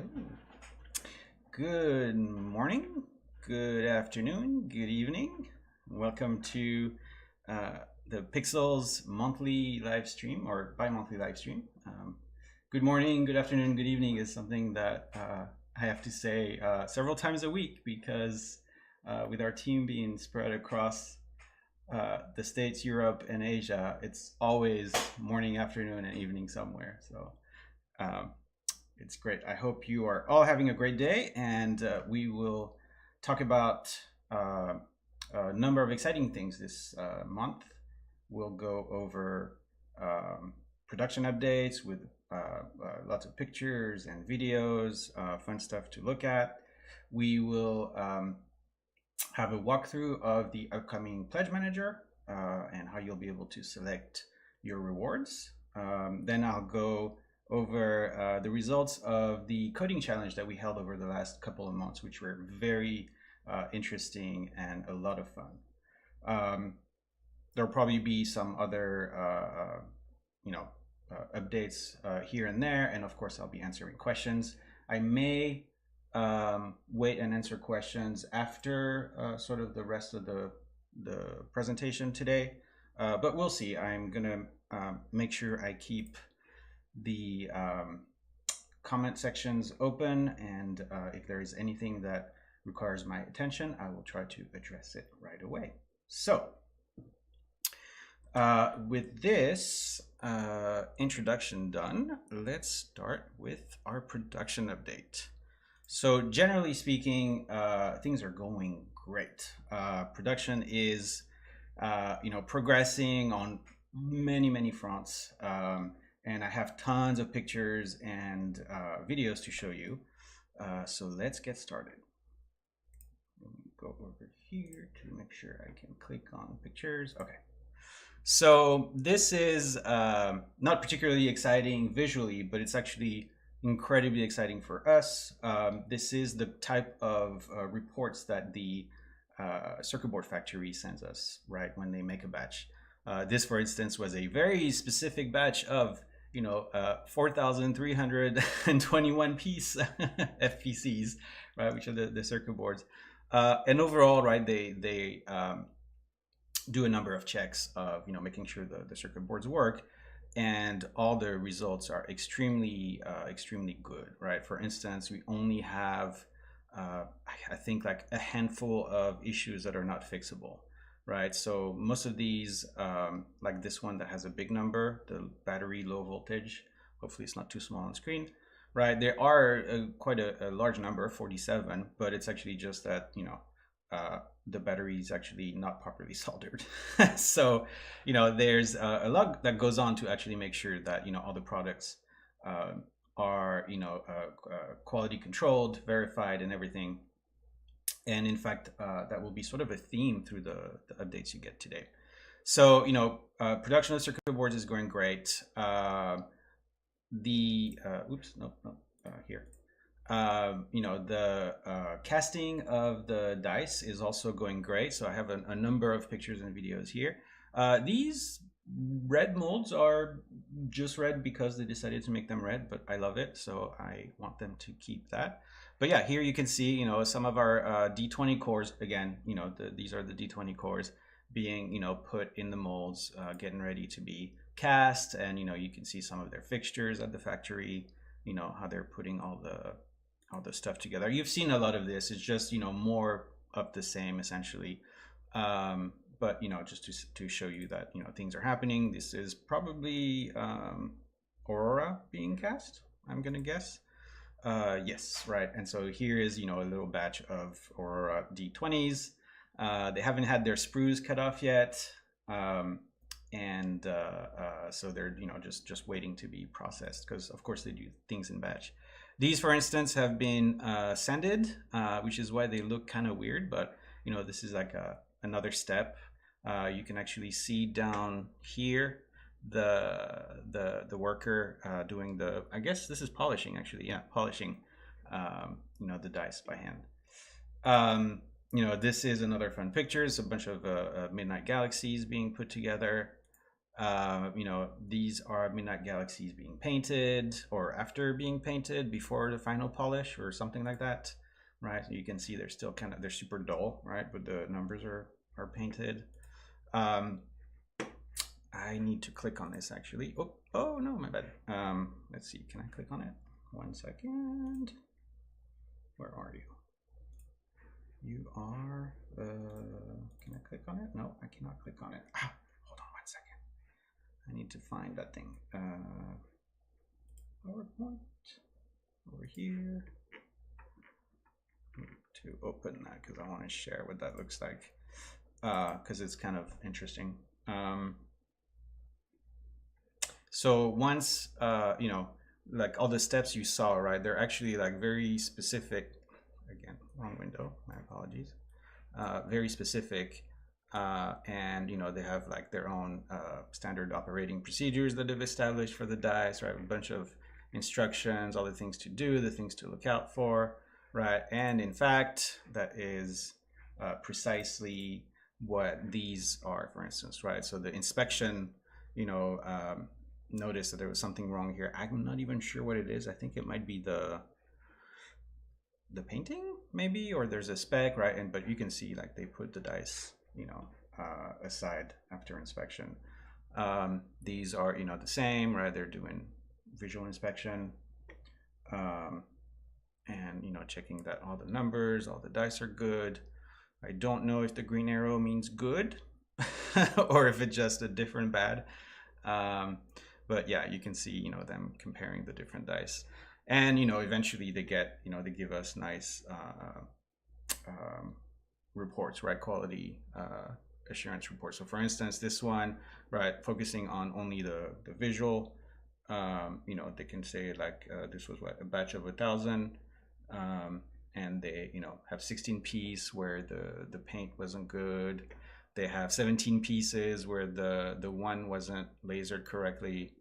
go. Good morning, good afternoon, good evening. Welcome to the Pixels monthly live stream or bi-monthly live stream. Good morning, good afternoon, good evening is something that I have to say several times a week because with our team being spread across the States, Europe, and Asia, it's always morning, afternoon, and evening somewhere. So it's great. I hope you are all having a great day, and we will talk about a number of exciting things this month. We'll go over production updates with lots of pictures and videos, fun stuff to look at. We will have a walkthrough of the upcoming Pledge Manager and how you'll be able to select your rewards. Then I'll go over the results of the coding challenge that we held over the last couple of months, which were very interesting and a lot of fun. There'll probably be some other, updates here and there, and of course I'll be answering questions. I may wait and answer questions after sort of the rest of the presentation today, but we'll see. I'm gonna make sure I keep the comment sections open, and if there is anything that requires my attention, I will try to address it right away. So with this introduction done, let's start with our production update. So generally speaking, things are going great. Production is progressing on many fronts. And I have tons of pictures and videos to show you. So let's get started. Let me go over here to make sure I can click on pictures. Okay. So this is not particularly exciting visually, but it's actually incredibly exciting for us. This is the type of reports that the circuit board factory sends us, right, when they make a batch. This, for instance, was a very specific batch of 4,321 piece FPCs, right, which are the circuit boards. And overall, right, they do a number of checks of making sure the circuit boards work, and all the results are extremely good, right? For instance, we only have I think like a handful of issues that are not fixable. Right, so most of these, like this one that has a big number, the battery low voltage, hopefully it's not too small on screen, right? There are quite a large number, 47, but it's actually just that, the battery is actually not properly soldered. So, there's a lot that goes on to actually make sure that, all the products are, quality controlled, verified, and everything. And in fact, that will be sort of a theme through the updates you get today. So, production of circuit boards is going great. The casting of the dice is also going great. So I have a number of pictures and videos here. These red molds are just red because they decided to make them red, but I love it, so I want them to keep that. But yeah, here you can see, some of our D20 cores, again, these are the D20 cores being, put in the molds, getting ready to be cast. And, you can see some of their fixtures at the factory, how they're putting all the stuff together. You've seen a lot of this. It's just, more of the same, essentially. But, just to show you that, things are happening. This is probably Aurora being cast, I'm going to guess. Yes, right. And so here is, a little batch of Aurora D20s. They haven't had their sprues cut off yet. So they're, just waiting to be processed because, of course, they do things in batch. These, for instance, have been sanded, which is why they look kind of weird. But, this is like another step. You can actually see down here the worker doing the, I guess this is polishing actually, yeah, polishing the dice by hand. This is another fun picture. It's a bunch of midnight galaxies being put together. You know, these are midnight galaxies being painted or after being painted before the final polish or something like that, right? So you can see they're still kind of, they're super dull, right? But the numbers are painted. I need to click on this actually. Oh no, my bad. Let's see, can I click on it? 1 second. Where are you? You are, can I click on it? No, I cannot click on it. Ah, hold on 1 second. I need to find that thing. PowerPoint over here. I need to open that because I want to share what that looks like, because it's kind of interesting. So once, you know, like all the steps you saw, right, they're actually like very specific. Again, wrong window, my apologies. Very specific, and you know, they have like their own standard operating procedures that they've established for the dice, right? A bunch of instructions, all the things to do, the things to look out for, right? And in fact, that is precisely what these are, for instance, right? So the inspection, you know, notice that there was something wrong here. I'm not even sure what it is. I think it might be the painting maybe, or there's a spec, right? And but you can see like they put the dice, you know, aside after inspection. These are, you know, the same, right? They're doing visual inspection, and you know, checking that all the numbers, all the dice are good. I don't know if the green arrow means good or if it's just a different bad. But yeah, you can see, you know, them comparing the different dice. And, you know, eventually they get, you know, they give us nice reports, right? Quality assurance reports. So for instance, this one, right, focusing on only the visual, you know, they can say like, this was what, a batch of 1,000. And they, you know, have 16 pieces where the paint wasn't good. They have 17 pieces where the one wasn't lasered correctly.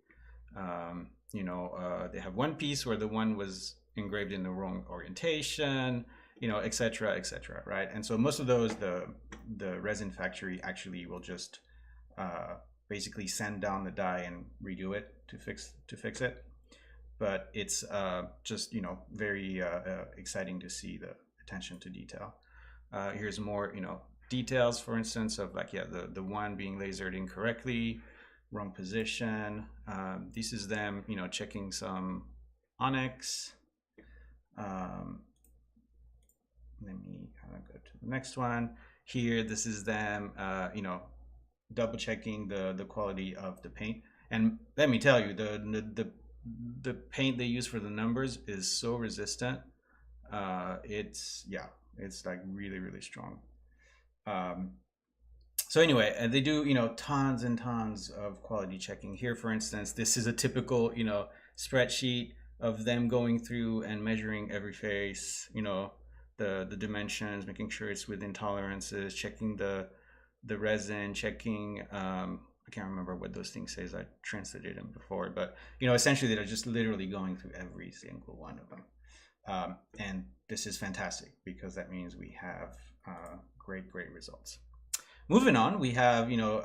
You know, they have one piece where the one was engraved in the wrong orientation, you know, et cetera, right? And so most of those, the resin factory actually will just basically sand down the die and redo it to fix it. But it's just, you know, very exciting to see the attention to detail. Here's more, you know, details, for instance, of like, yeah, the one being lasered incorrectly, wrong position. This is them, you know, checking some onyx. Let me go to the next one. Here, this is them, you know, double checking the quality of the paint. And let me tell you, the paint they use for the numbers is so resistant. It's, yeah, it's like really, really strong. So anyway, they do, you know, tons and tons of quality checking. Here, for instance, this is a typical, you know, spreadsheet of them going through and measuring every face, you know, the dimensions, making sure it's within tolerances, checking the resin, checking, I can't remember what those things say, I translated them before, but, you know, essentially they're just literally going through every single one of them. And this is fantastic because that means we have great results. Moving on, we have, you know,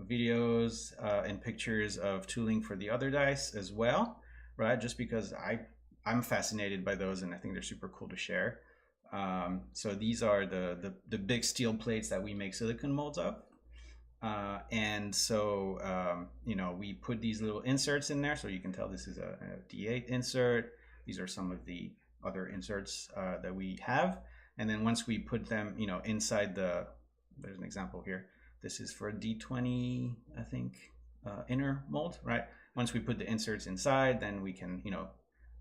videos and pictures of tooling for the other dice as well, right? Just because I'm fascinated by those and I think they're super cool to share. So these are the big steel plates that we make silicon molds of. And so, you know, we put these little inserts in there so you can tell this is a D8 insert. These are some of the other inserts that we have. And then once we put them, you know, inside there's an example here. This is for a D20, I think, inner mold, right? Once we put the inserts inside, then we can, you know,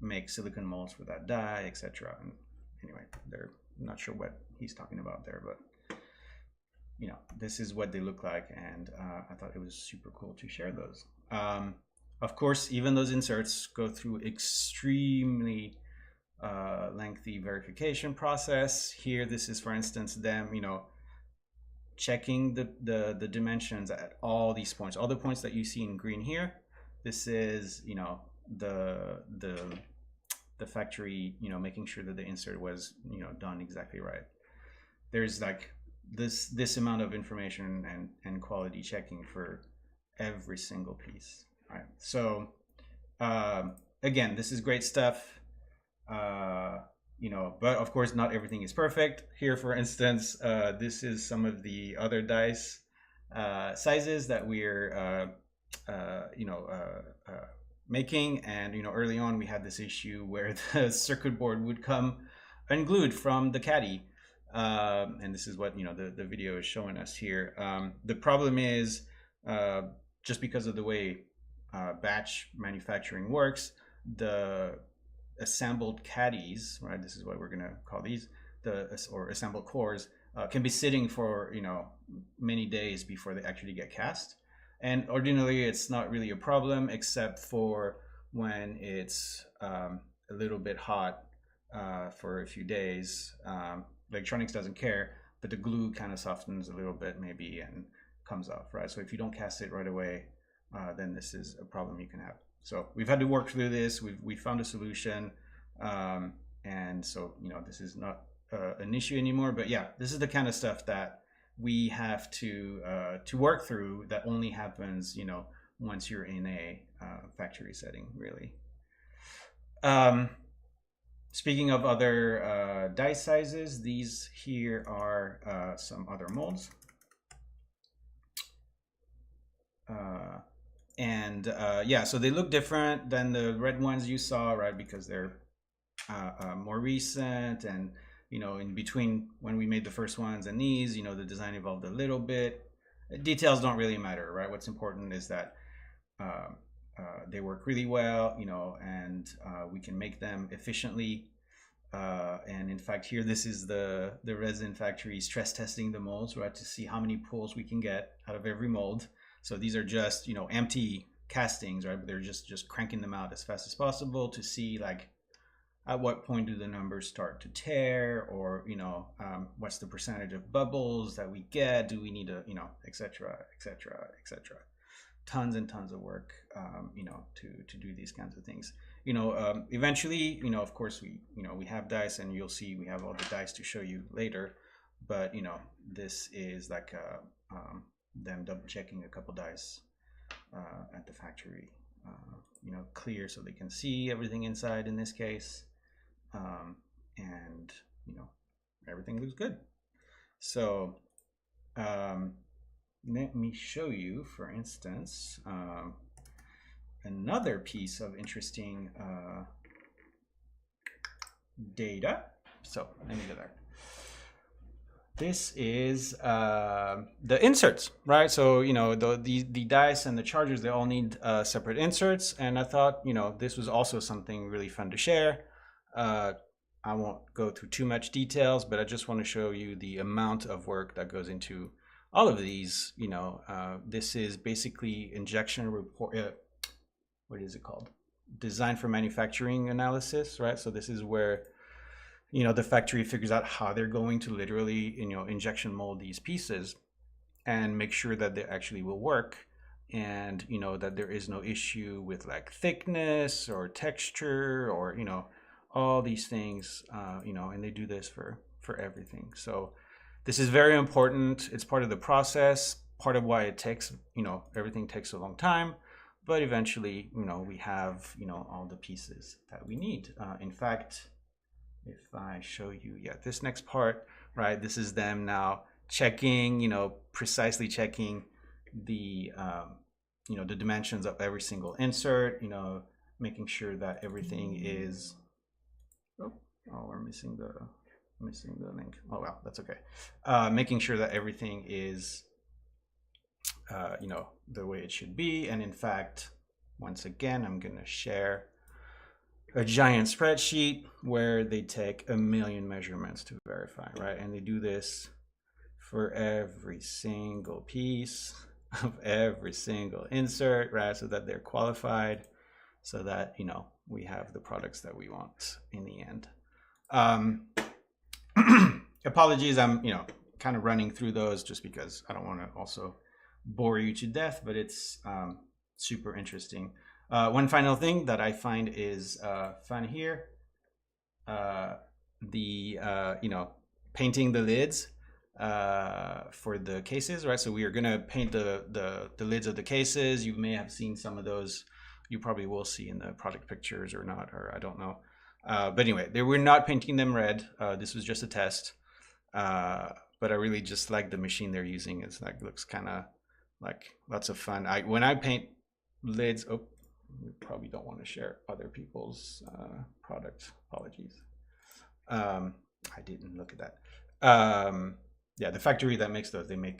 make silicon molds for that die, etc. And anyway, I'm not sure what he's talking about there, but you know, this is what they look like, and I thought it was super cool to share those. Of course, even those inserts go through extremely lengthy verification process. Here, this is, for instance, them, you know, checking the dimensions at all these points, all the points that you see in green here. This is, you know, the factory, you know, making sure that the insert was, you know, done exactly right. There's like this amount of information and quality checking for every single piece. All right. So again, this is great stuff. You know, but of course, not everything is perfect. Here, for instance, this is some of the other dice sizes that we're making. And you know, early on, we had this issue where the circuit board would come unglued from the caddy. And this is what, you know, the video is showing us here. The problem is just because of the way batch manufacturing works, the assembled caddies, right? This is what we're gonna call these, or assembled cores, can be sitting for, you know, many days before they actually get cast. And ordinarily, it's not really a problem, except for when it's a little bit hot for a few days. Electronics doesn't care, but the glue kind of softens a little bit maybe and comes off, right? So if you don't cast it right away, then this is a problem you can have. So we've had to work through this. We found a solution, and so, you know, this is not an issue anymore. But yeah, this is the kind of stuff that we have to work through. That only happens, you know, once you're in a factory setting, really. Speaking of other dice sizes, these here are some other molds. Yeah, so they look different than the red ones you saw, right? Because they're more recent, and you know, in between when we made the first ones and these, you know, the design evolved a little bit. Details don't really matter, right? What's important is that they work really well, you know, and we can make them efficiently. And in fact, here, this is the resin factory stress testing the molds, right, to see how many pulls we can get out of every mold. So these are just, you know, empty castings, right? But they're just cranking them out as fast as possible to see, like, at what point do the numbers start to tear, or, you know, what's the percentage of bubbles that we get? Do we need to, you know, et cetera, et cetera, et cetera. Tons and tons of work, you know, to do these kinds of things. You know, eventually, you know, of course, we have dice, and you'll see we have all the dice to show you later. But, you know, this is like them double checking a couple dice at the factory, you know, clear so they can see everything inside in this case. And, you know, everything looks good. So let me show you, for instance, another piece of interesting data. So let me go there. This is the inserts, right? So, you know, the dice and the chargers, they all need separate inserts. And I thought, you know, this was also something really fun to share. I won't go through too much details, but I just want to show you the amount of work that goes into all of these. You know, this is basically injection report. What is it called? Design for manufacturing analysis, right? So this is where, you know, the factory figures out how they're going to literally, you know, injection mold these pieces and make sure that they actually will work, and, you know, that there is no issue with like thickness or texture or, you know, all these things, you know, and they do this for everything. So this is very important. It's part of the process, part of why it takes, you know, everything takes a long time, but eventually, you know, we have, you know, all the pieces that we need. In fact, if I show you, yeah, this next part, right, this is them now checking, you know, precisely checking the, you know, the dimensions of every single insert, you know, making sure that everything is, oh, we're missing the link. Oh, well, that's okay. Making sure that everything is, you know, the way it should be. And in fact, once again, I'm going to share a giant spreadsheet where they take 1 million measurements to verify, right? And they do this for every single piece of every single insert, right? So that they're qualified, so that, you know, we have the products that we want in the end. Apologies, I'm, you know, kind of running through those just because I don't want to also bore you to death, but it's super interesting. One final thing that I find is fun here, you know, painting the lids. for the cases, right? So we are gonna paint the lids of the cases. You may have seen some of those. You probably will see in the product pictures or not, or I don't know. But anyway, we're not painting them red. This was just a test. But I really just like the machine they're using. It's like looks kind of like lots of fun. When I paint lids, oh, we probably don't want to share other people's product. Apologies. I didn't look at that. Yeah, the factory that makes those, they make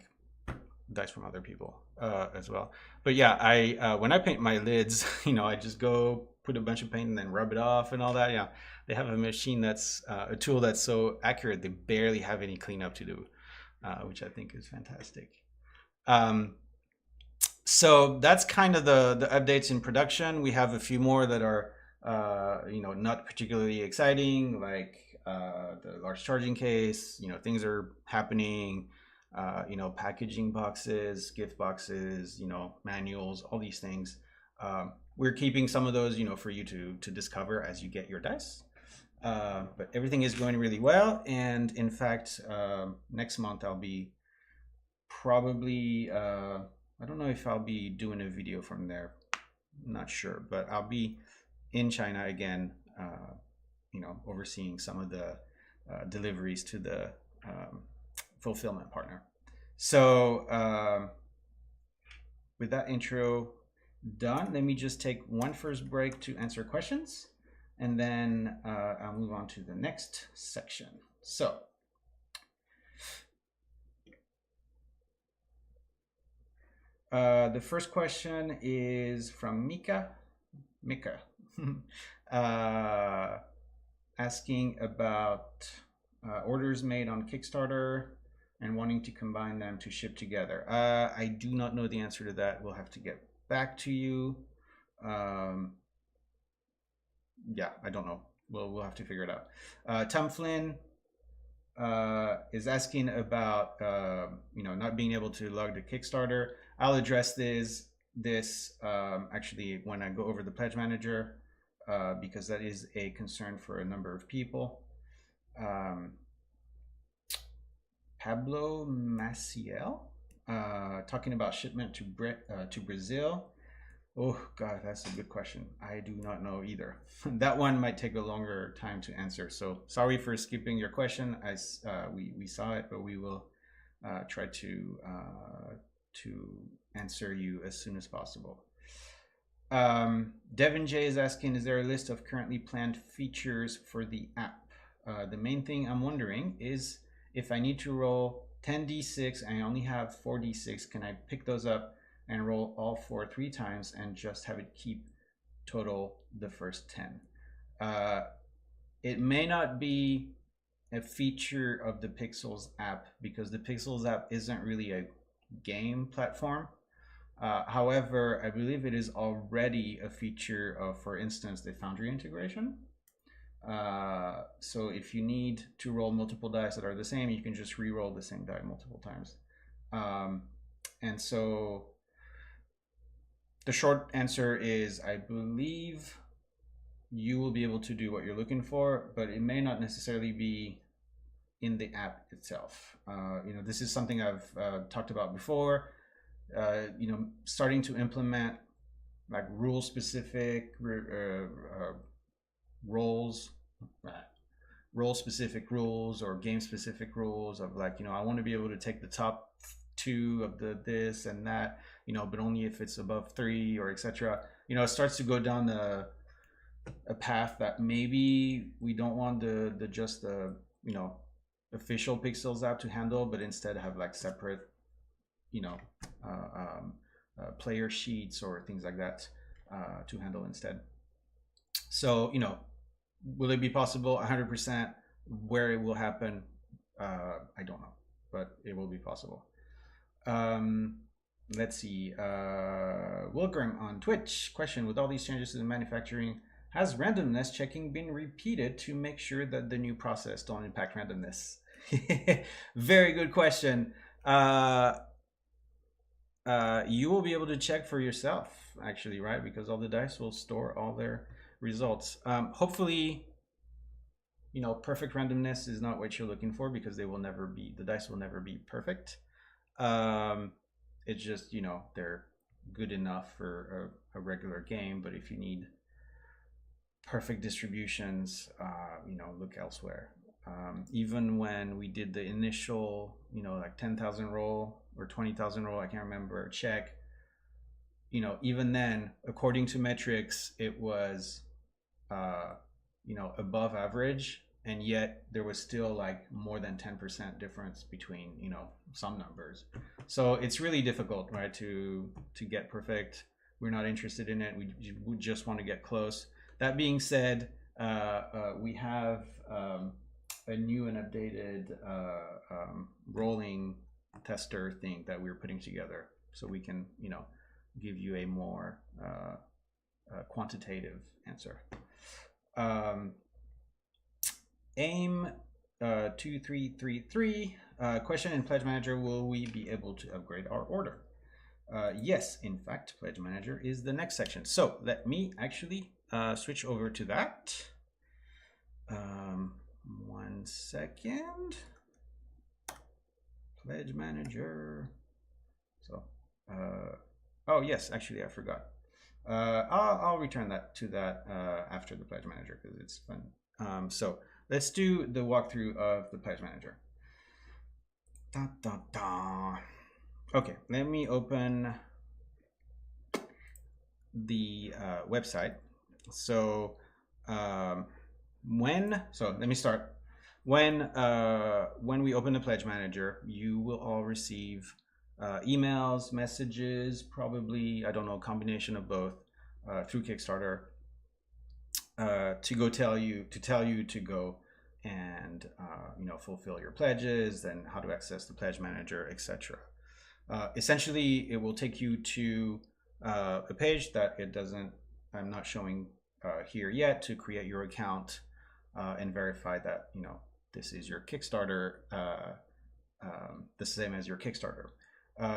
dice from other people as well. But yeah, when I paint my lids, I just go put a bunch of paint and then rub it off and all that. Yeah, they have a machine that's a tool that's so accurate they barely have any cleanup to do, which I think is fantastic. So that's kind of the updates in production. We have a few more that are not particularly exciting, like the large charging case. Things are happening. Packaging boxes, gift boxes, manuals, all these things. We're keeping some of those, for you to discover as you get your dice. But everything is going really well. And in fact, next month I'll be probably, I don't know if I'll be doing a video from there. I'm not sure, but I'll be in China again, overseeing some of the deliveries to the fulfillment partner. So with that intro done, let me just take one first break to answer questions, and then I'll move on to the next section. So the first question is from Mika asking about orders made on Kickstarter and wanting to combine them to ship together. I do not know the answer to that. We'll have to get back to you. Yeah, I don't know. We'll have to figure it out. Tom Flynn is asking about not being able to log the Kickstarter. I'll address this actually when I go over the pledge manager, because that is a concern for a number of people. Pablo Maciel talking about shipment to Brazil. Oh God, that's a good question. I do not know either. That one might take a longer time to answer. So sorry for skipping your question. As we saw it, but we will try to answer you as soon as possible. Devin J is asking, is there a list of currently planned features for the app? The main thing I'm wondering is if I need to roll 10d6 and I only have 4d6, can I pick those up and roll all 4 3 times and just have it keep total the first 10? It may not be a feature of the Pixels app because the Pixels app isn't really a game platform. However, I believe it is already a feature of, for instance, the Foundry integration. So if you need to roll multiple dice that are the same, you can just re-roll the same die multiple times. And so the short answer is I believe you will be able to do what you're looking for, but it may not necessarily be in the app itself. This is something I've talked about before. Starting to implement like role-specific role-specific rules or game-specific rules of like, I want to be able to take the top 2 of the this and that, but only if it's above 3 or etc. It starts to go down a path that maybe we don't want the official Pixels app to handle, but instead have like separate player sheets or things like that to handle instead. So will it be possible? 100%. Where it will happen, I don't know, but it will be possible. Let's see. Wilgrim on Twitch. Question: with all these changes to the manufacturing, has randomness checking been repeated to make sure that the new process don't impact randomness? Very good question. You will be able to check for yourself, actually, right? Because all the dice will store all their results. Hopefully, you know, perfect randomness is not what you're looking for, because they will never be, the dice will never be perfect. It's just, you know, they're good enough for a regular game, but if you need perfect distributions, you know, look elsewhere. Even when we did the initial, you know, like 10,000 roll or 20,000 roll, I can't remember, check, you know, even then, according to metrics, it was, you know, above average, and yet there was still like more than 10% difference between, you know, some numbers. So it's really difficult, right, to get perfect. We're not interested in it. We just want to get close. That being said, we have a new and updated rolling tester thing that we're putting together, so we can, you know, give you a more quantitative answer. AIM 2333 question in Pledge Manager: will we be able to upgrade our order? Yes, in fact, Pledge Manager is the next section. So let me actually switch over to that. 1 second. Pledge Manager. So, oh yes, actually I forgot. I'll return that to that after the Pledge Manager, because it's fun. So let's do the walkthrough of the Pledge Manager. Okay, let me open the website. So let me start. When we open the Pledge Manager, you will all receive emails, messages, probably, I don't know, a combination of both, through Kickstarter, to tell you to go and you know, fulfill your pledges, and how to access the Pledge Manager, etc. Essentially, it will take you to a page that I'm not showing here yet, to create your account and verify that, you know, this is your Kickstarter, the same as your Kickstarter.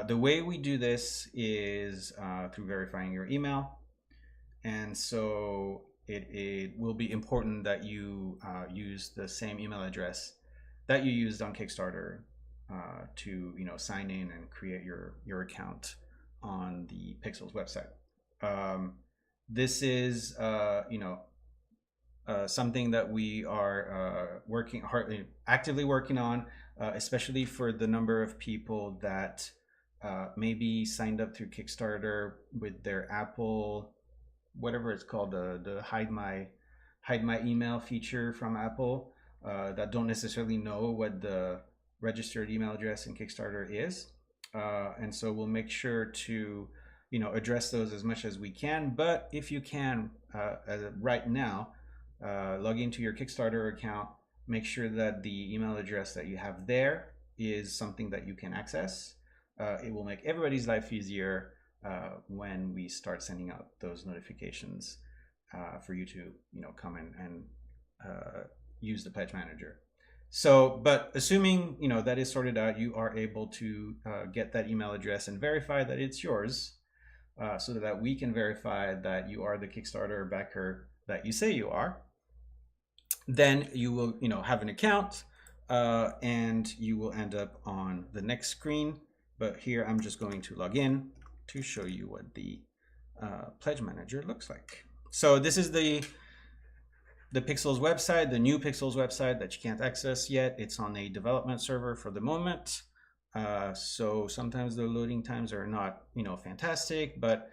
The way we do this is through verifying your email, and so it will be important that you use the same email address that you used on Kickstarter to, you know, sign in and create your account on the Pixels website. This is you know, something that we are actively working on, especially for the number of people that maybe signed up through Kickstarter with their Apple, whatever it's called, the hide my email feature from Apple, that don't necessarily know what the registered email address in Kickstarter is. And so we'll make sure to, you know, address those as much as we can. But if you can, right now, log into your Kickstarter account, make sure that the email address that you have there is something that you can access. It will make everybody's life easier when we start sending out those notifications for you to, you know, come and use the Pledge Manager. So, but assuming, you know, that is sorted out, you are able to get that email address and verify that it's yours, so that we can verify that you are the Kickstarter backer that you say you are. Then you will, you know, have an account, and you will end up on the next screen. But here I'm just going to log in to show you what the Pledge Manager looks like. So this is the Pixels website, the new Pixels website that you can't access yet. It's on a development server for the moment. So sometimes the loading times are not, you know, fantastic, but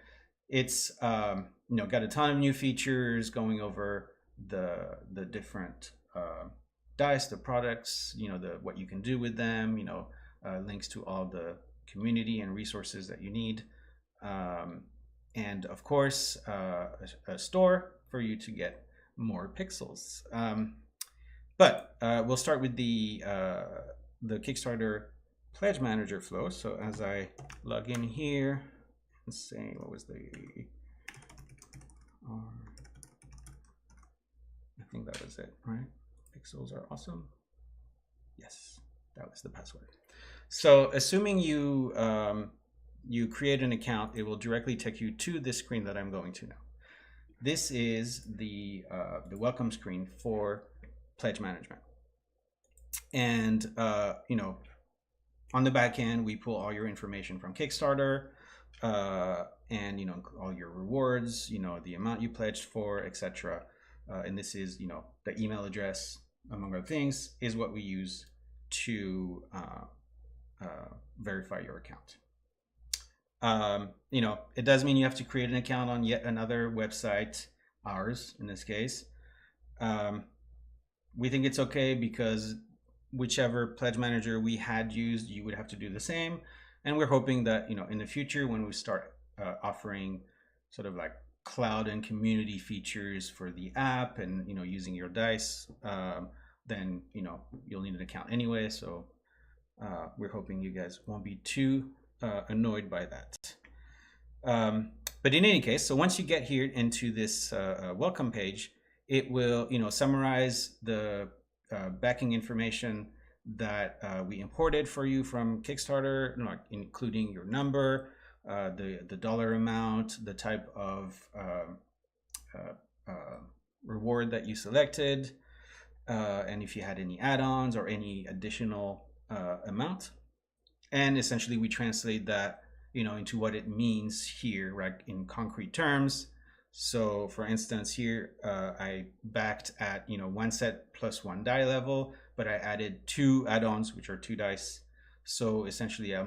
it's, you know, got a ton of new features, going over the different dice, the products, you know, what you can do with them, you know, links to all the community and resources that you need. And of course, a store for you to get more pixels. But we'll start with the Kickstarter Pledge Manager flow. So as I log in here and say, what was the I think that was it, right? Pixels are awesome. Yes, that was the password. So assuming you you create an account, it will directly take you to this screen that I'm going to now. This is the welcome screen for pledge management. And on the back end, we pull all your information from Kickstarter, and all your rewards, the amount you pledged for, etc. And this is the email address, among other things, is what we use to verify your account. It does mean you have to create an account on yet another website, ours in this case. We think it's okay because whichever pledge manager we had used, you would have to do the same. And we're hoping that in the future, when we start offering sort of like cloud and community features for the app, and using your dice, then you'll need an account anyway. So we're hoping you guys won't be too annoyed by that. But in any case, so once you get here into this welcome page, it will summarize the backing information that we imported for you from Kickstarter, including your number, the dollar amount, the type of reward that you selected, and if you had any add-ons or any additional amount. And essentially we translate that into what it means here, right, in concrete terms. So for instance, here I backed at 1 set plus 1 die level, but I added 2 add-ons, which are 2 dice. So essentially I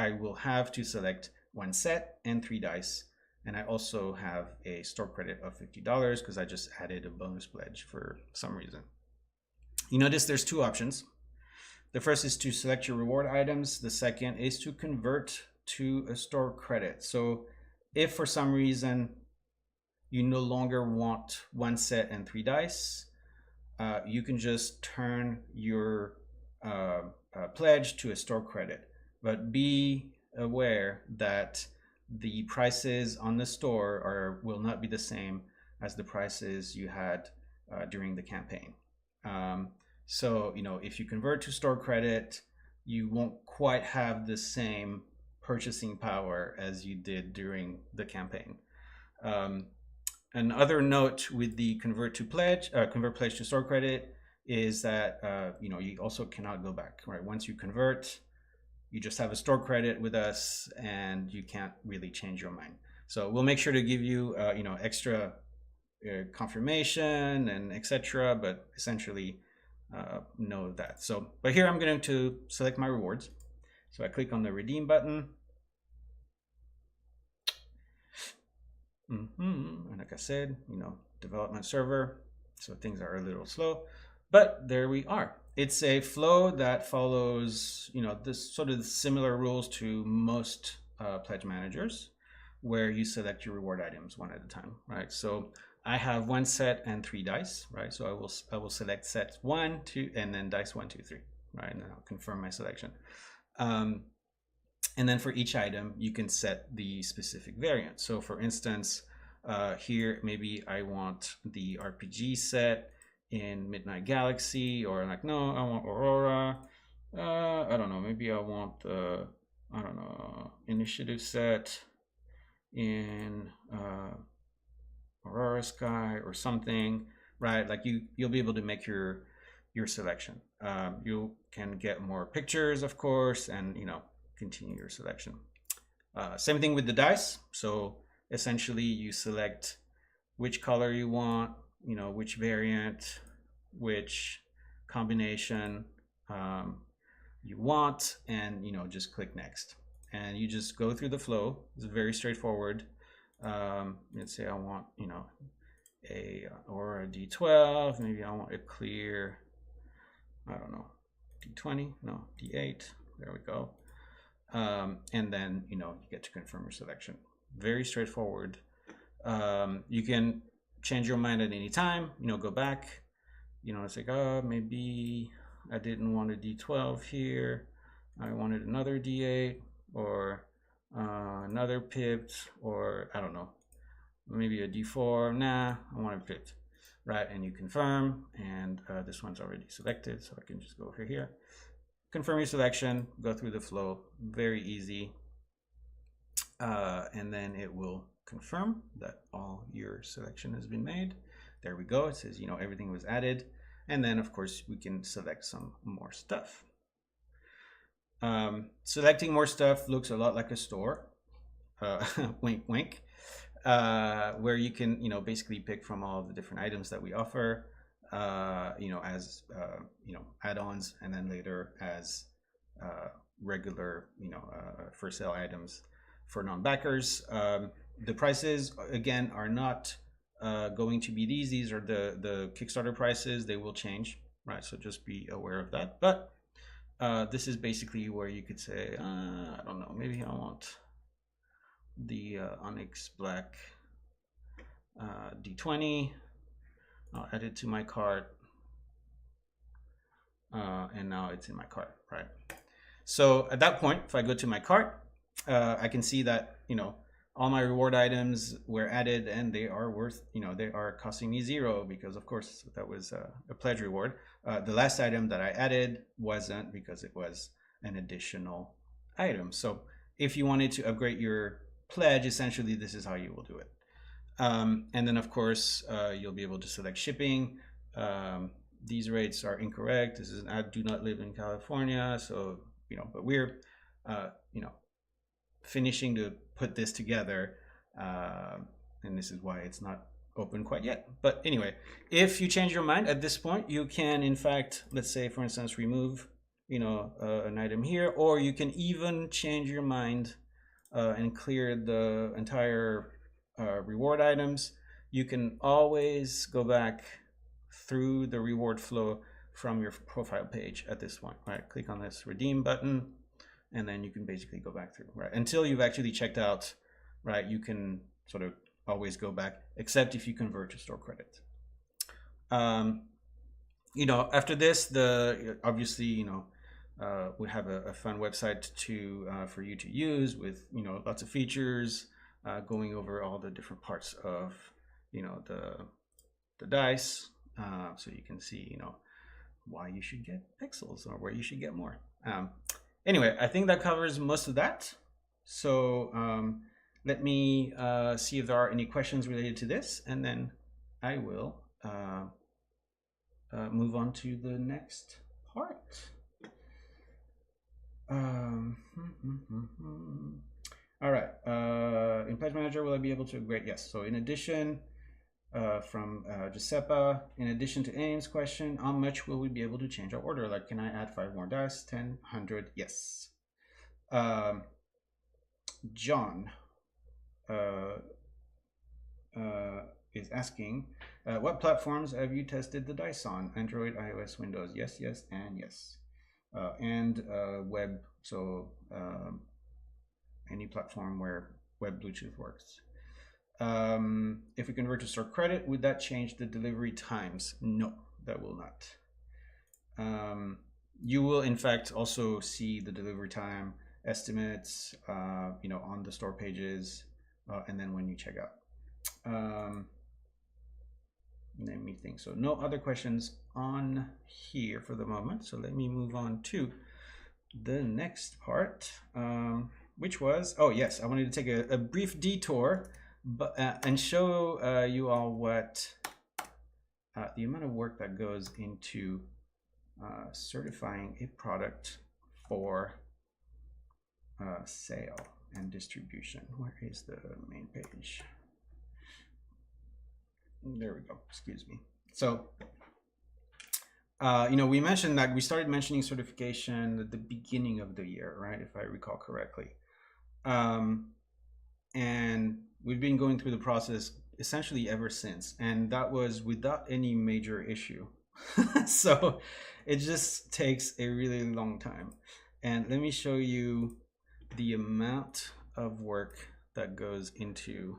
will have to select 1 set and 3 dice. And I also have a store credit of $50 because I just added a bonus pledge for some reason. You notice there's 2 options. The first is to select your reward items. The second is to convert to a store credit. So if for some reason you no longer want 1 set and 3 dice, you can just turn your pledge to a store credit. But be aware that the prices on the store will not be the same as the prices you had during the campaign. So if you convert to store credit, you won't quite have the same purchasing power as you did during the campaign. Another note with the convert pledge to store credit is that you also cannot go back, right? Once you convert, you just have a store credit with us and you can't really change your mind. So we'll make sure to give you extra confirmation and etc., but essentially know that. So but here I'm going to select my rewards. So I click on the redeem button. And like I said, development server, so things are a little slow, but there we are. It's a flow that follows, this sort of similar rules to most pledge managers, where you select your reward items one at a time, right? So I have 1 set and 3 dice, right? So I will select sets 1, 2, and then dice 1, 2, 3, right? And then I'll confirm my selection. And then for each item, you can set the specific variant. So for instance, here, maybe I want the RPG set in Midnight Galaxy, or like, no, I want Aurora. I don't know, maybe I want the, initiative set in Aurora Sky or something, right? Like you'll be able to make your selection. You can get more pictures, of course, and continue your selection. Same thing with the dice. So essentially you select which color you want, which variant, which combination you want, and just click next. And you just go through the flow. It's very straightforward. Let's say I want or a D12, maybe I want a clear, I don't know, D20, no, D8, there we go. And then you get to confirm your selection. Very straightforward. You can change your mind at any time, go back, it's like, oh, maybe I didn't want a D12 here, I wanted another D8, or another pipped, or I don't know, maybe a D4, nah, I want it pipped, right? And you confirm, and this one's already selected, so I can just go over here, confirm your selection, go through the flow, very easy, and then it will confirm that all your selection has been made. There we go, it says everything was added. And then of course we can select some more stuff. Selecting more stuff looks a lot like a store, wink wink, where you can basically pick from all the different items that we offer, as add-ons, and then later as regular for sale items for non-backers. The prices again are not going to be these are the Kickstarter prices. They will change, right? So just be aware of that. But this is basically where you could say, I don't know, maybe I want the Onyx Black D20. I'll add it to my cart, and now it's in my cart, right? So at that point, if I go to my cart, I can see that all my reward items were added, and they are worth, they are costing me 0 because of course that was a pledge reward. The last item that I added wasn't, because it was an additional item. So if you wanted to upgrade your pledge, essentially this is how you will do it. And then of course you'll be able to select shipping. These rates are incorrect. This is, I do not live in California, so but we're finishing to put this together, and this is why it's not open quite yet. But anyway, if you change your mind at this point, you can in fact, let's say for instance, remove an item here, or you can even change your mind and clear the entire reward items. You can always go back through the reward flow from your profile page at this point, right? Click on this redeem button, and then you can basically go back through, right? Until you've actually checked out, right? You can sort of always go back, except if you convert to store credit. After this, obviously, we have a fun website for you to use with, lots of features, going over all the different parts of, the dice, so you can see, why you should get pixels or where you should get more. Anyway, I think that covers most of that. So let me see if there are any questions related to this, and then I will move on to the next part. All right. In Pledge Manager, will I be able to upgrade? Yes. So in addition, from Giuseppe, in addition to Aim's question, how much will we be able to change our order? Like, can I add 5 more dice? 10, 100? Yes. John is asking, what platforms have you tested the dice on? Android, iOS, Windows? Yes, yes, and yes. And web, so any platform where web Bluetooth works. If we convert to store credit, would that change the delivery times? No, that will not. You will in fact also see the delivery time estimates, on the store pages, and then when you check out. Let me think. So no other questions on here for the moment. So let me move on to the next part, which was, oh yes, I wanted to take a brief detour, but and show you all what the amount of work that goes into certifying a product for sale and distribution. Where is the main page? There we go. Excuse me. So, we mentioned that we started mentioning certification at the beginning of the year, right? If I recall correctly. And we've been going through the process essentially ever since, and that was without any major issue. So it just takes a really long time. And let me show you the amount of work that goes into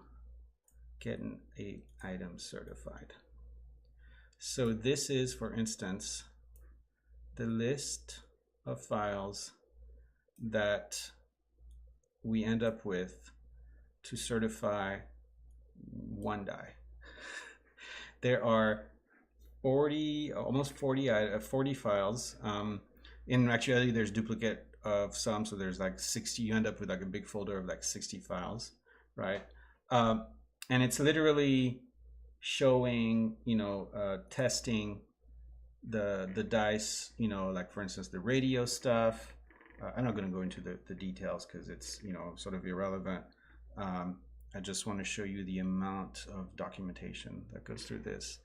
getting a item certified. So this is, for instance, the list of files that we end up with to certify one die. There are 40, almost 40 files. In actuality, there's duplicate of some, so there's like 60. You end up with like a big folder of like 60 files, right? And it's literally showing, testing the dice, like for instance the radio stuff. I'm not going to go into the details because it's sort of irrelevant. I just want to show you the amount of documentation that goes through this.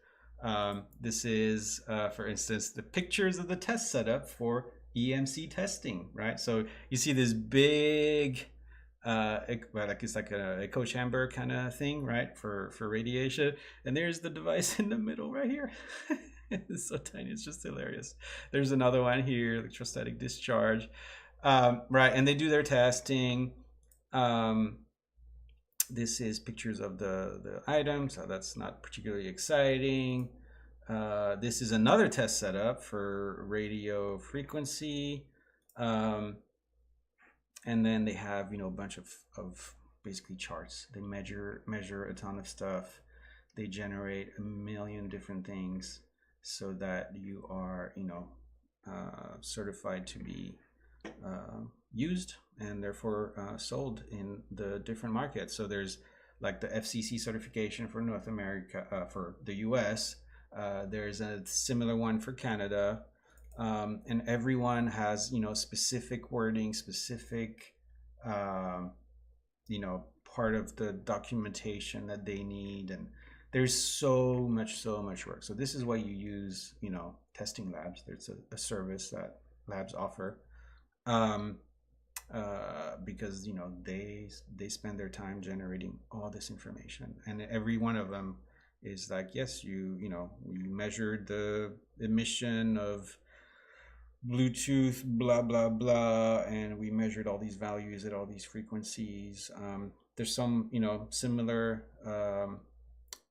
This is, for instance, the pictures of the test setup for EMC testing, right? So you see this big, it's like a echo chamber kind of thing, right? For radiation. And there's the device in the middle right here. It's so tiny, it's just hilarious. There's another one here, electrostatic discharge. Right, and they do their testing. This is pictures of the item, so that's not particularly exciting. This is another test setup for radio frequency. And then they have, a bunch of basically charts. They measure a ton of stuff. They generate a million different things so that you are, certified to be used and therefore sold in the different markets. So there's like the FCC certification for North America, for the US. There's a similar one for Canada. And everyone has, specific wording, specific, part of the documentation that they need. And there's so much work. So this is why you use, testing labs. There's a service that labs offer. Because they spend their time generating all this information, and every one of them is like, yes, we measured the emission of Bluetooth, blah blah blah, and we measured all these values at all these frequencies. There's some similar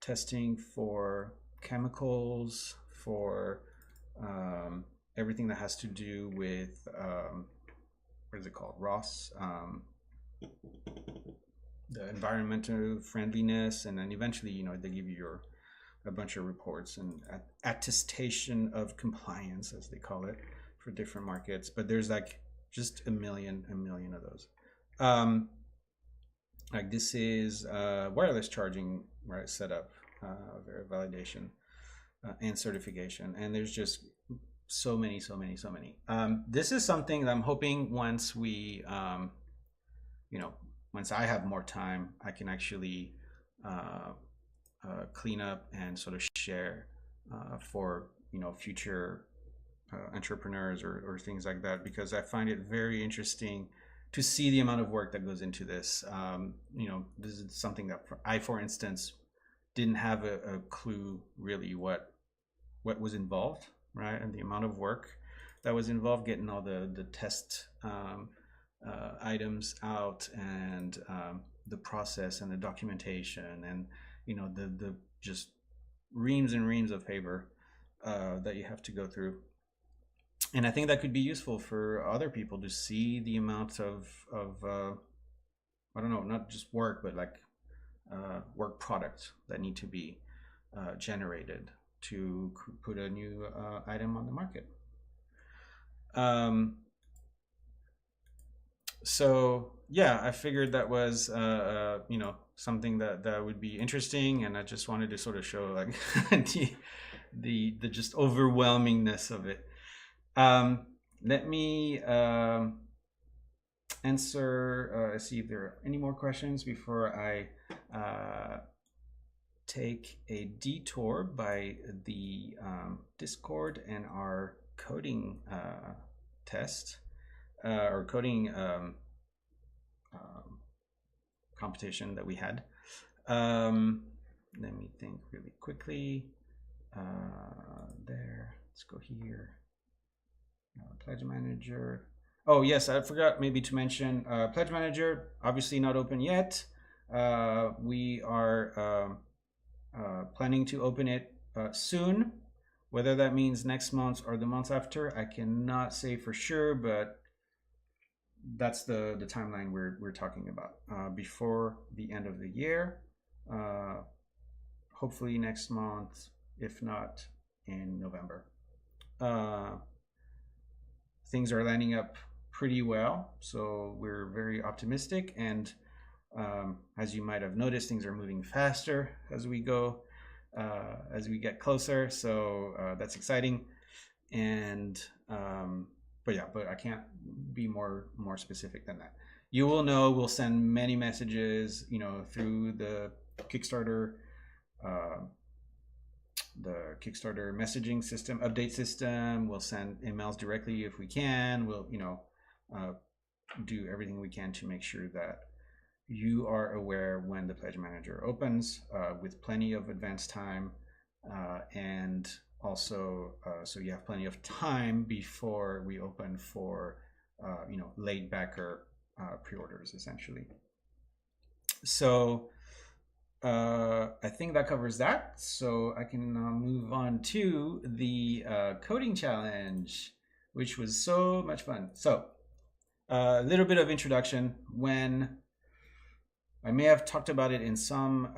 testing for chemicals, for everything that has to do with what is it called? ROS, the environmental friendliness, and then eventually, they give you a bunch of reports and attestation of compliance, as they call it, for different markets. But there's like just a million of those. Like this is wireless charging, right, setup, validation, and certification, and there's just so many. This is something that I'm hoping once we, once I have more time, I can actually clean up and sort of share for future entrepreneurs or things like that, because I find it very interesting to see the amount of work that goes into this. This is something that I, for instance, didn't have a clue really what was involved. Right, and the amount of work that was involved getting all the test items out, and the process and the documentation, and the just reams and reams of paper that you have to go through. And I think that could be useful for other people to see the amount of I don't know, not just work, but like work products that need to be generated to put a new item on the market. So yeah, I figured that was something that would be interesting, and I just wanted to sort of show like the just overwhelmingness of it. Let me answer, see if there are any more questions before I take a detour by the Discord and our coding test or coding competition that we had. Let me think really quickly. There, let's go here. Pledge Manager. Oh yes, I forgot maybe to mention Pledge Manager, obviously not open yet. We are planning to open it soon. Whether that means next month or the month after, I cannot say for sure, but that's the timeline we're talking about. Before the end of the year, hopefully next month, if not in November. Things are lining up pretty well, so we're very optimistic, and as you might have noticed, things are moving faster as we go, as we get closer, so that's exciting. and but I can't be more specific than that. You will know. We'll send many messages, through the Kickstarter, uh, messaging system, update system. We'll send emails directly if we can. We'll do everything we can to make sure that you are aware when the pledge manager opens, with plenty of advance time, and also so you have plenty of time before we open for late backer pre-orders, essentially. So I think that covers that. So I can now move on to the coding challenge, which was so much fun. So a little bit of introduction. When I may have talked about it in some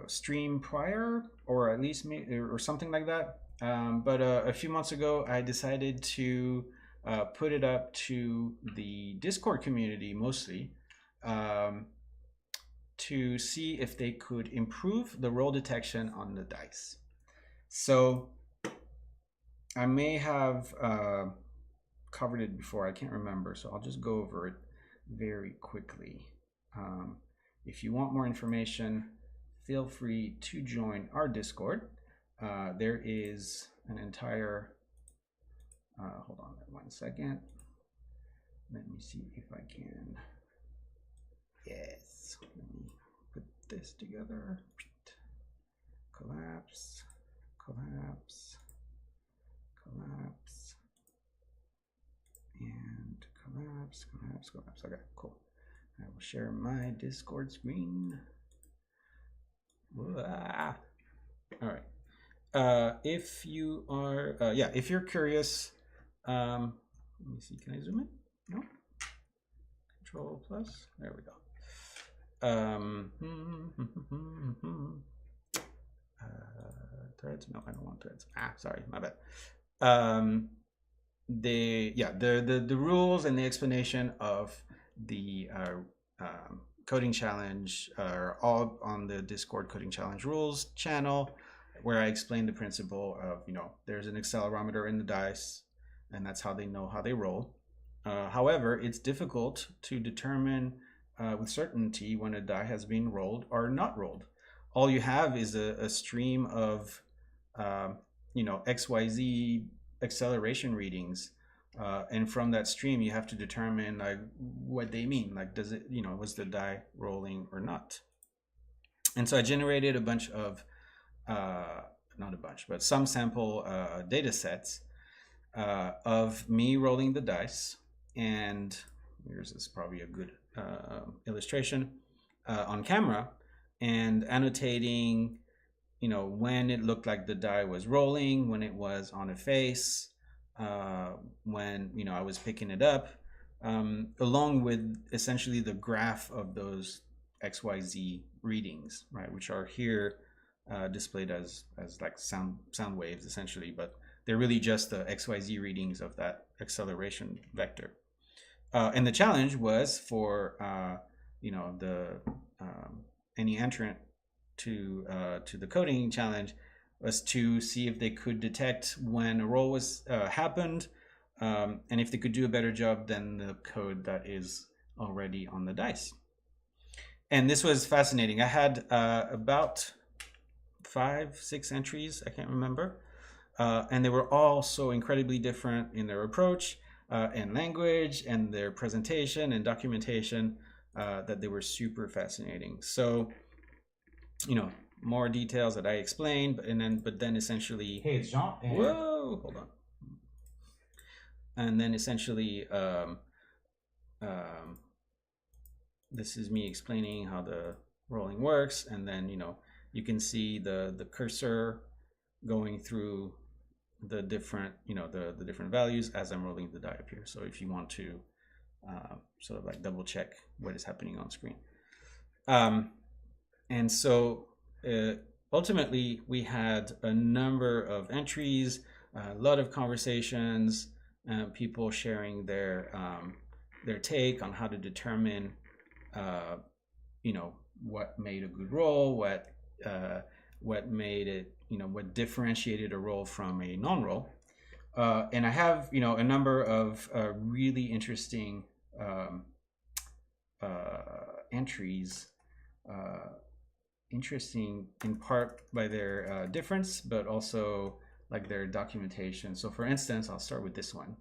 stream prior, or at least or something like that. But a few months ago, I decided to put it up to the Discord community mostly, to see if they could improve the roll detection on the dice. So I may have covered it before, I can't remember, so I'll just go over it very quickly. If you want more information, feel free to join our Discord. There is an entire, hold on 1 second. Let me see if I can. Yes, let me put this together. Collapse, collapse, collapse, and collapse, collapse, collapse. Okay, cool. I will share my Discord screen. All right. If you are, if you're curious, let me see. Can I zoom in? No. Control plus. There we go. Threads? No, I don't want threads. Sorry, my bad. The rules and the explanation of the coding challenge are all on the Discord coding challenge rules channel, where I explain the principle of, there's an accelerometer in the dice, and that's how they know how they roll. However, it's difficult to determine with certainty when a die has been rolled or not rolled. All you have is a stream of XYZ acceleration readings, and from that stream you have to determine what they mean. Does it, was the die rolling or not? And so I generated a bunch of not a bunch, but some sample data sets of me rolling the dice, and here's this probably a good illustration on camera, and annotating when it looked like the die was rolling, when it was on a face, when I was picking it up, along with essentially the graph of those XYZ readings, right, which are here displayed as like sound waves essentially, but they're really just the XYZ readings of that acceleration vector. And the challenge was for any entrant to the coding challenge was to see if they could detect when a roll was happened, and if they could do a better job than the code that is already on the dice. And this was fascinating. I had about 5-6 entries, I can't remember, and they were all so incredibly different in their approach and language and their presentation and documentation, that they were super fascinating. So more details that I explained, but then essentially, hey, it's Jean. Whoa, hold on. And then essentially, this is me explaining how the rolling works, and then you can see the cursor going through the different the different values as I'm rolling the die up here. So if you want to sort of like double check what is happening on screen, and so ultimately we had a number of entries, a lot of conversations, people sharing their take on how to determine what made a good roll, what made it, what differentiated a roll from a non-roll. And I have, a number of really interesting entries, interesting in part by their difference, but also like their documentation. So for instance, I'll start with this one.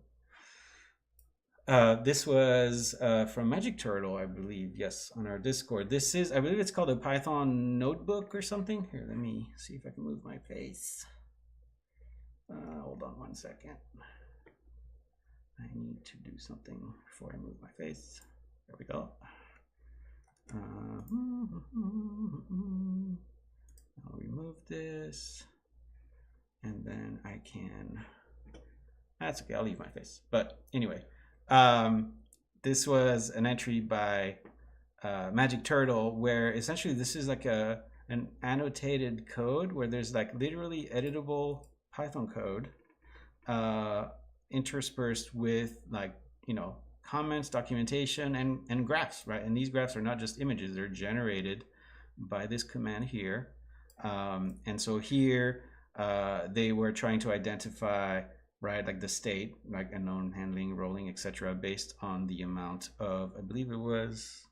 This was from Magic Turtle, I believe. Yes, on our Discord. This is, I believe it's called a Python notebook or something. Here, let me see if I can move my face. Hold on one second. I need to do something before I move my face. There we go. I'll remove this, and then I can. That's okay. I'll leave my face. But anyway. This was an entry by Magic Turtle where essentially this is like an annotated code where there's like literally editable Python code interspersed with like, comments, documentation, and graphs, right? And these graphs are not just images, they're generated by this command here. And so here they were trying to identify, right, like the state, like unknown, handling, rolling, etc., based on the amount of, I believe it was,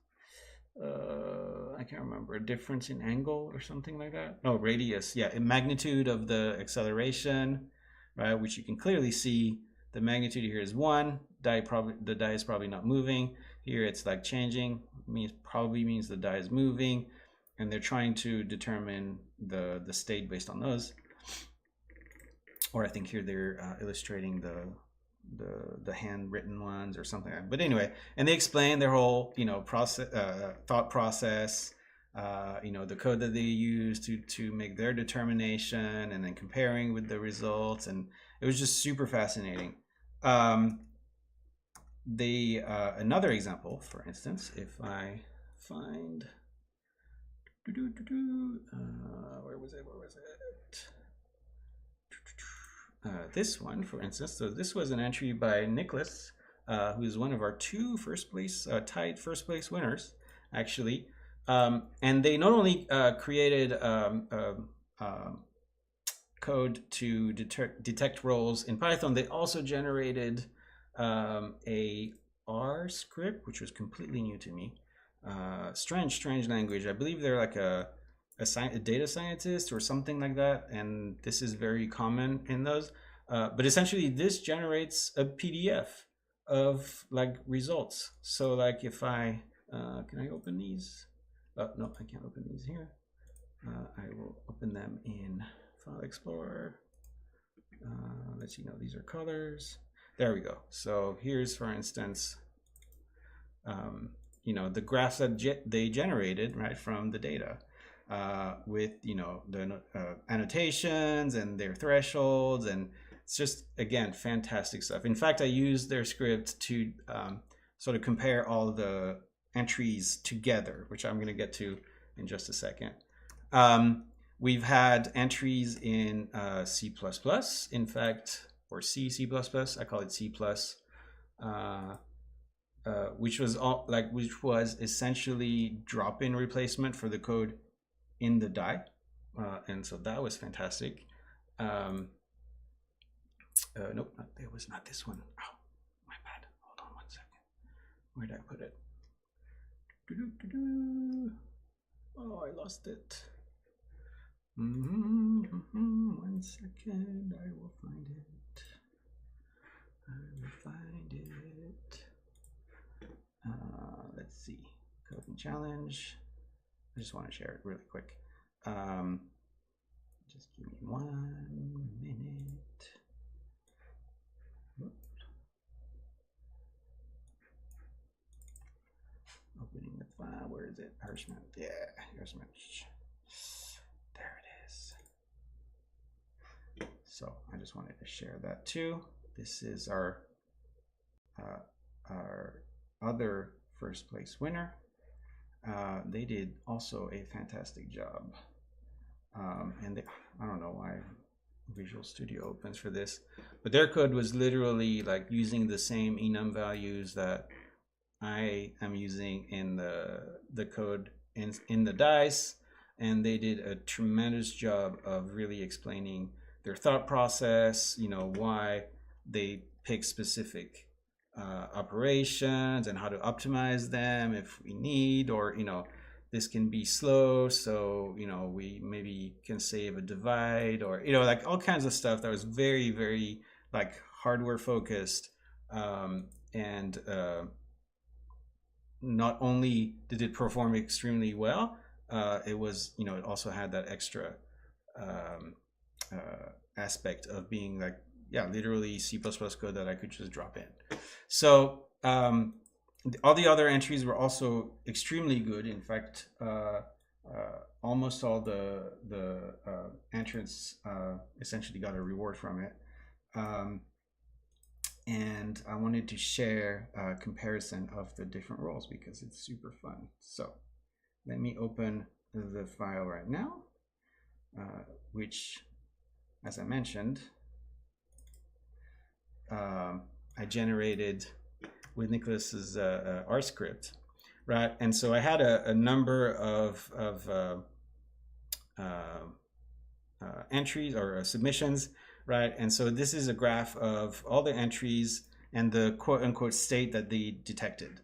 I can't remember, a difference in angle or something like that. No, radius, yeah, in magnitude of the acceleration, right, which you can clearly see. The magnitude here is 1. The die is probably not moving. Here it's like changing, probably means the die is moving, and they're trying to determine the state based on those. Or I think here they're illustrating the handwritten ones or something like that. But anyway, and they explain their whole thought process, the code that they use to make their determination, and then comparing with the results, and it was just super fascinating. Another example, for instance, if I find where was it? This one, for instance, so this was an entry by Nicholas, who is one of our two tied first place winners, actually. And they not only created code to detect roles in Python, they also generated a R script, which was completely new to me. Strange language. I believe they're like a data scientist or something like that, and this is very common in those. But essentially, this generates a PDF of like results. So like if I can I open these? No, I can't open these here. I will open them in File Explorer. Let's see. No, these are colors. There we go. So here's, for instance, the graphs that they generated, right, from the data. With the annotations and their thresholds, and it's just, again, fantastic stuff. In fact, I used their script to sort of compare all the entries together, which I'm going to get to in just a second. We've had entries in C++, in fact, or C++. I call it C+. Which was essentially drop-in replacement for the code in the die, and so that was fantastic. Nope, it was not this one. Oh, my bad. Hold on 1 second. Where did I put it? Oh, I lost it. 1 second. I will find it. Let's see. Code and challenge. I just want to share it really quick. Just give me 1 minute. Oops. Opening the file. Where is it? Hirschman. Yeah, Hirschman. There it is. So I just wanted to share that too. This is our other first place winner. They did also a fantastic job. And I don't know why Visual Studio opens for this, but their code was literally like using the same enum values that I am using in the code in the dice, and they did a tremendous job of really explaining their thought process, why they pick specific operations and how to optimize them if we need, or this can be slow, so we maybe can save a divide, or like all kinds of stuff that was very, very like hardware focused. And not only did it perform extremely well, it was it also had that extra aspect of being like, yeah, literally C++ code that I could just drop in. So all the other entries were also extremely good. In fact, almost all the entrants essentially got a reward from it. And I wanted to share a comparison of the different roles because it's super fun. So let me open the file right now, which, as I mentioned, I generated with Nicholas's R script, right? And so I had a number of entries or submissions, right? And so this is a graph of all the entries and the quote unquote state that they detected.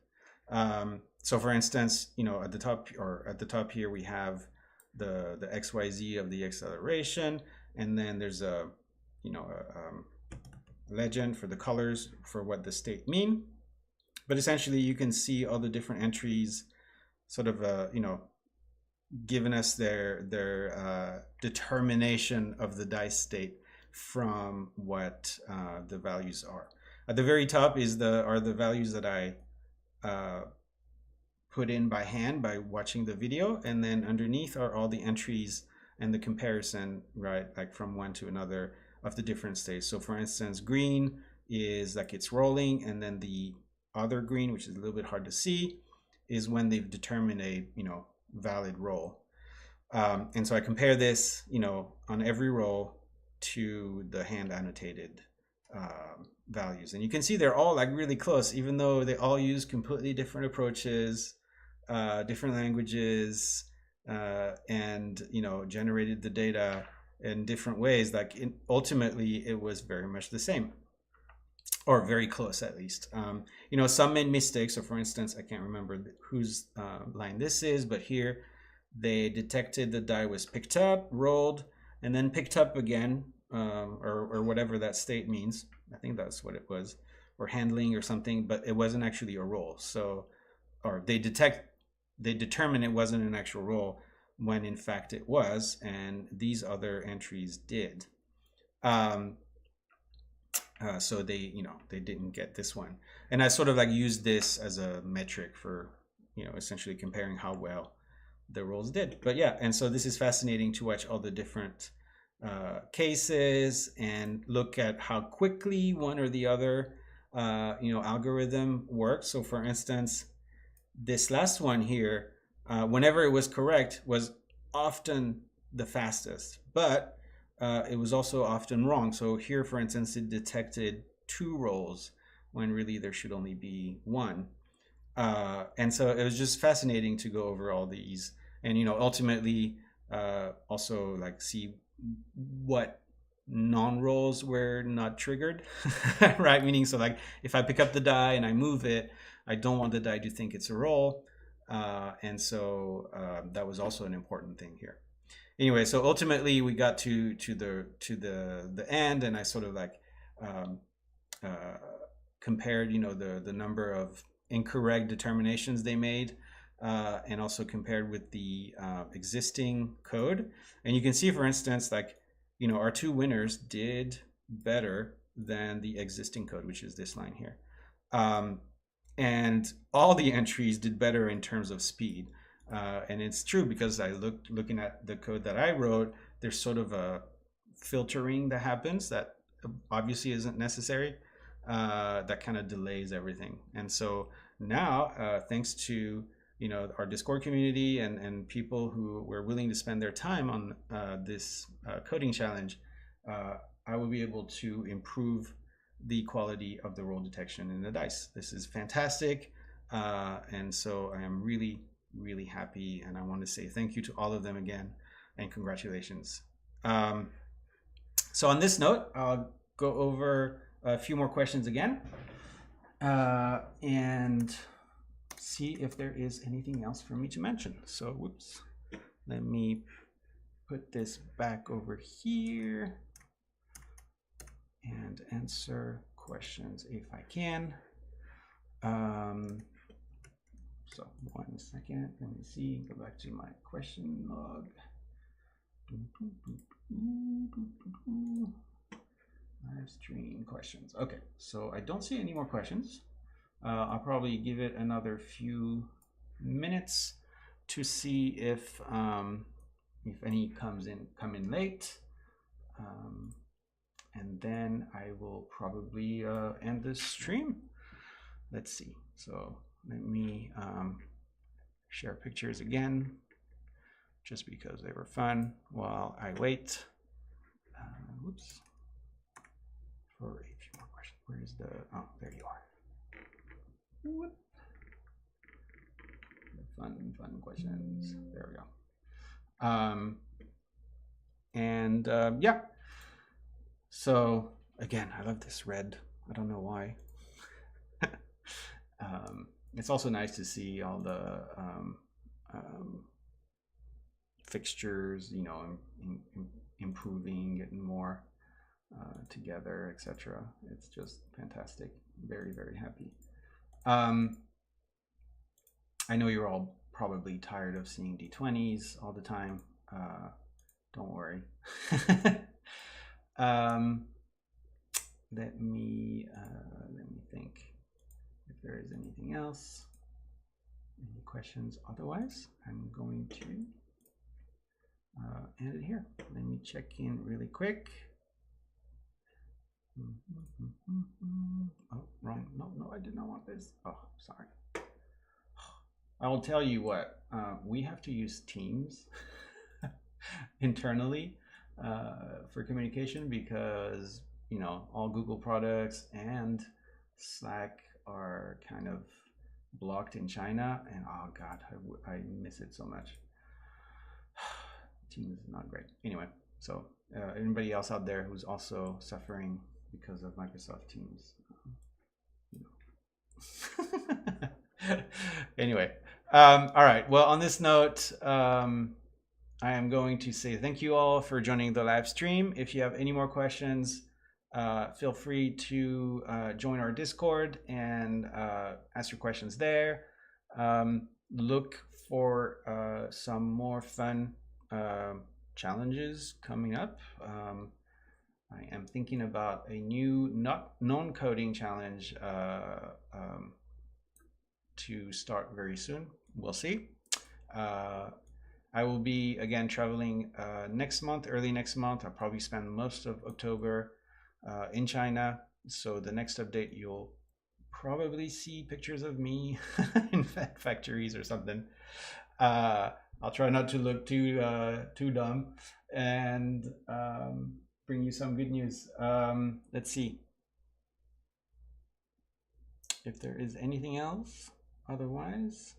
So for instance, at the top here, we have the XYZ of the acceleration, and then there's a legend for the colors for what the state mean. But essentially you can see all the different entries sort of giving us their determination of the dice state from what the values are. At the very top are the values that I put in by hand by watching the video, and then underneath are all the entries and the comparison, right, like from one to another of the different states. So for instance, green is like it's rolling, and then the other green, which is a little bit hard to see, is when they've determined a valid roll. And so I compare this on every roll to the hand annotated values, and you can see they're all like really close, even though they all use completely different approaches, different languages, and generated the data in different ways. Like ultimately it was very much the same, or very close at least. Some made mistakes. So for instance, I can't remember whose line this is, but here they detected the die was picked up, rolled, and then picked up again, or whatever that state means. I think that's what it was, or handling or something, but it wasn't actually a roll. So, or they determine it wasn't an actual roll when in fact it was, and these other entries did. So they didn't get this one, and I sort of like used this as a metric for essentially comparing how well the rolls did. But yeah, and so this is fascinating to watch all the different cases and look at how quickly one or the other algorithm works. So for instance, this last one here, whenever it was correct, was often the fastest, but it was also often wrong. So here, for instance, it detected 2 rolls when really there should only be 1. And so it was just fascinating to go over all these, and ultimately also like see what non-rolls were not triggered, right? Meaning, so like if I pick up the die and I move it, I don't want the die to think it's a roll, and so that was also an important thing here. Anyway, so ultimately we got to the end, and I sort of like compared the number of incorrect determinations they made, and also compared with the existing code. And you can see, for instance, like our 2 winners did better than the existing code, which is this line here, and all the entries did better in terms of speed. And it's true because I looking at the code that I wrote, there's sort of a filtering that happens that obviously isn't necessary, that kind of delays everything. And so now, thanks to our Discord community and people who were willing to spend their time on this coding challenge, I will be able to improve the quality of the roll detection in the dice. This is fantastic, and so I am really, really happy, and I want to say thank you to all of them again, and congratulations. So on this note, I'll go over a few more questions again, and see if there is anything else for me to mention. So, whoops, let me put this back over here and answer questions if I can. So 1 second, let me see, go back to my question log. Live stream questions. Okay, so I don't see any more questions. I'll probably give it another few minutes to see if any come in late, and then I will probably end this stream. Let's see. So let me share pictures again, just because they were fun while I wait. Whoops. For a few more questions. Where's the, oh, there you are. What? Fun questions. There we go. Yeah. So again, I love this red. I don't know why. It's also nice to see all the fixtures, you know, improving, getting more together, etc. It's just fantastic. Very, very happy. I know you're all probably tired of seeing D20s all the time. Don't worry. Let me think if there is anything else. Any questions? Otherwise, I'm going to end it here. Let me check in really quick. Oh, wrong. No, I did not want this. Oh, sorry. I will tell you what, we have to use Teams internally for communication because, you know, all Google products and Slack are kind of blocked in China, and oh God, I miss it so much. Teams is not great. Anyway, so anybody else out there who's also suffering because of Microsoft Teams, anyway, all right. Well, on this note, I am going to say thank you all for joining the live stream. If you have any more questions, feel free to join our Discord and ask your questions there. Look for some more fun challenges coming up. I am thinking about a new non-coding challenge to start very soon. We'll see. I will be again traveling next month, early next month. I'll probably spend most of October in China. So the next update, you'll probably see pictures of me in factories or something. I'll try not to look too dumb and bring you some good news. Let's see if there is anything else. Otherwise,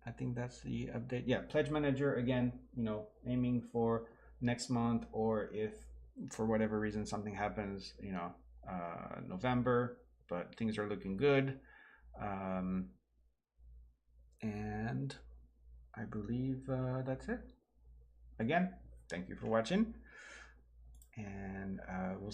I think that's the update. Yeah, Pledge Manager, again, you know, aiming for next month, or if for whatever reason something happens, you know, November, but things are looking good. And I believe that's it. Again, thank you for watching, and we'll see